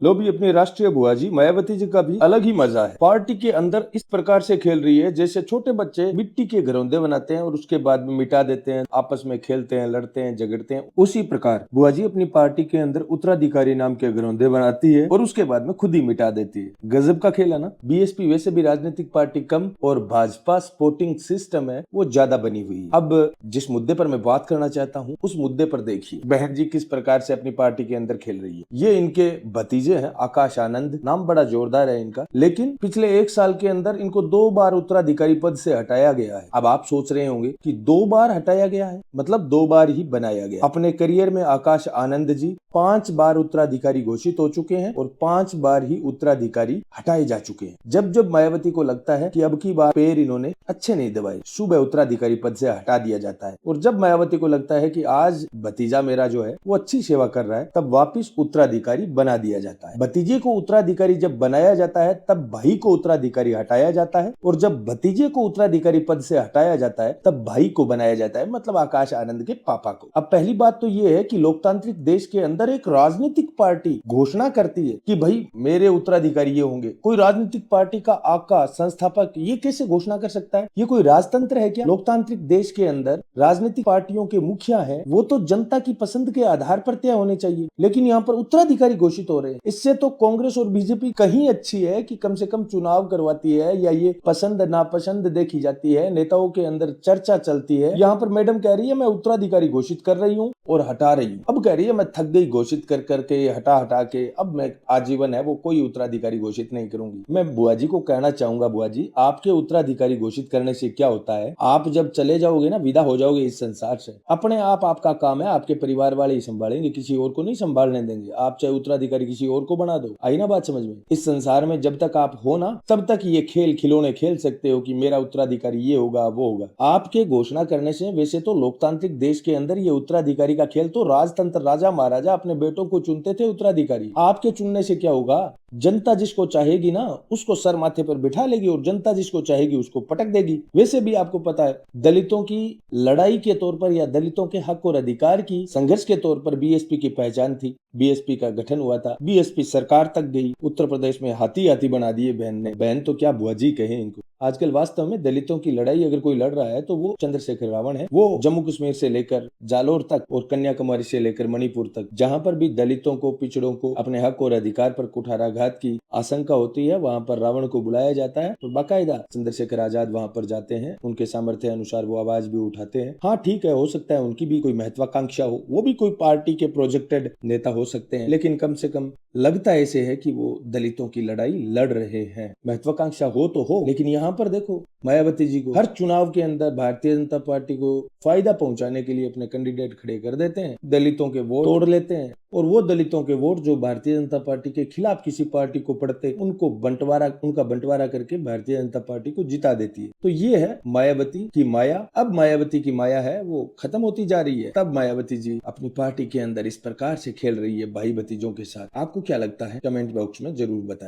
लो भी अपनी राष्ट्रीय बुआ जी मायावती जी का भी अलग ही मजा है। पार्टी के अंदर इस प्रकार से खेल रही है जैसे छोटे बच्चे मिट्टी के घरौंदे बनाते हैं और उसके बाद में मिटा देते हैं, आपस में खेलते हैं, लड़ते हैं, झगड़ते हैं। उसी प्रकार बुआ जी अपनी पार्टी के अंदर उत्तराधिकारी नाम के घरौंदे बनाती है और उसके बाद में खुद ही मिटा देती है। गजब का खेल है ना। बीएसपी वैसे भी राजनीतिक पार्टी कम और भाजपा सपोर्टिंग सिस्टम है वो ज्यादा बनी हुई है। अब जिस मुद्दे पर मैं बात करना चाहता हूँ उस मुद्दे पर देखिए बहन जी किस प्रकार से अपनी पार्टी के अंदर खेल रही है। ये इनके भतीजे हैं आकाश आनंद, नाम बड़ा जोरदार है इनका, लेकिन पिछले 1 साल के अंदर इनको 2 बार उत्तराधिकारी पद से हटाया गया है। अब आप सोच रहे होंगे कि 2 बार हटाया गया है मतलब 2 बार ही बनाया गया। अपने करियर में आकाश आनंद जी 5 बार उत्तराधिकारी घोषित हो चुके हैं और 5 बार ही उत्तराधिकारी हटाए जा चुके हैं। जब जब मायावती को लगता है कि अब की बार पैर इन्होंने अच्छे नहीं दबाए, सुबह उत्तराधिकारी पद से हटा दिया जाता है। और जब मायावती को लगता है कि आज भतीजा मेरा जो है वो अच्छी सेवा कर रहा है, तब वापिस उत्तराधिकारी बना दिया जाता है। भतीजे को उत्तराधिकारी जब बनाया जाता है तब भाई को उत्तराधिकारी हटाया जाता है, और जब भतीजे को उत्तराधिकारी पद से हटाया जाता है तब भाई को बनाया जाता है, मतलब आकाश आनंद के पापा को। अब पहली बात तो ये है कि लोकतांत्रिक देश के अंदर एक राजनीतिक पार्टी घोषणा करती है कि भाई मेरे उत्तराधिकारी ये होंगे। कोई राजनीतिक पार्टी का आका संस्थापक ये कैसे घोषणा कर सकता है? ये कोई राजतंत्र है क्या? लोकतांत्रिक देश के अंदर राजनीतिक पार्टियों के मुखिया है वो तो जनता की पसंद के आधार पर तय होने चाहिए, लेकिन यहाँ पर उत्तराधिकारी घोषित हो रहे हैं। इससे तो कांग्रेस और बीजेपी कहीं अच्छी है कि कम से कम चुनाव करवाती है या ये पसंद नापसंद देखी जाती है, नेताओं के अंदर चर्चा चलती है। यहाँ पर मैडम कह रही है मैं उत्तराधिकारी घोषित कर रही हूँ और हटा रही हूँ। अब कह रही है मैं थक गई घोषित कर करके, हटा हटा के, अब मैं आजीवन है वो कोई उत्तराधिकारी घोषित नहीं करूंगी। मैं बुआ जी को कहना चाहूंगा, बुआ जी आपके उत्तराधिकारी घोषित करने से क्या होता है, आप जब चले जाओगे ना, विदा हो जाओगे इस संसार से, अपने आप आपका काम है आपके परिवार वाले ही संभालेंगे, किसी और को नहीं संभालने देंगे। आप चाहे उत्तराधिकारी किसी और को बना दो, आई ना बात समझ में। इस संसार में जब तक आप हो ना तब तक ये खेल खिलौने खेल सकते हो कि मेरा उत्तराधिकारी ये होगा वो होगा। आपके घोषणा करने से, वैसे तो लोकतांत्रिक देश के अंदर ये उत्तराधिकारी का खेल तो राजतंत्र, राजा महाराजा अपने बेटों को चुनते थे उत्तराधिकारी। आपके चुनने से क्या होगा? जनता जिसको चाहेगी ना उसको सर माथे पर बिठा लेगी और जनता जिसको चाहेगी उसको पटक देगी। वैसे भी आपको पता है दलितों की लड़ाई के तौर पर या दलितों के हक और अधिकार की संघर्ष के तौर पर बीएसपी की पहचान थी। बीएसपी का गठन हुआ था, बीएसपी सरकार तक गई, उत्तर प्रदेश में हाथी हाथी बना दिए बहन ने। बहन तो क्या बुआ जी कहे इनको। आजकल वास्तव में दलितों की लड़ाई अगर कोई लड़ रहा है तो वो चंद्रशेखर रावण है। वो जम्मू कश्मीर से लेकर जालोर तक और कन्याकुमारी से लेकर मणिपुर तक जहां पर भी दलितों को, पिछड़ों को अपने हक और अधिकार पर कुठाराघात की आशंका होती है, वहां पर रावण को बुलाया जाता है और बाकायदा चंद्रशेखर आजाद वहां पर जाते हैं। उनके सामर्थ्य अनुसार वो आवाज भी उठाते हैं। हाँ ठीक है, हो सकता है उनकी भी कोई महत्वाकांक्षा हो, वो भी कोई पार्टी के प्रोजेक्टेड नेता हो सकते हैं, लेकिन कम से कम लगता ऐसे है कि वो दलितों की लड़ाई लड़ रहे हैं। महत्वाकांक्षा हो तो हो, लेकिन यहाँ पर देखो मायावती जी को हर चुनाव के अंदर भारतीय जनता पार्टी को फायदा पहुंचाने के लिए अपने कैंडिडेट खड़े कर देते हैं, दलितों के वोट तोड़ लेते हैं, और वो दलितों के वोट जो भारतीय जनता पार्टी के खिलाफ किसी पार्टी को पड़ते उनका बंटवारा करके भारतीय जनता पार्टी को जिता देती है। तो ये है मायावती की माया। अब मायावती की माया है वो खत्म होती जा रही है, तब मायावती जी अपनी पार्टी के अंदर इस प्रकार से खेल रही है भाई भतीजों के साथ। आपको क्या लगता है? कमेंट बॉक्स में जरूर बताएं।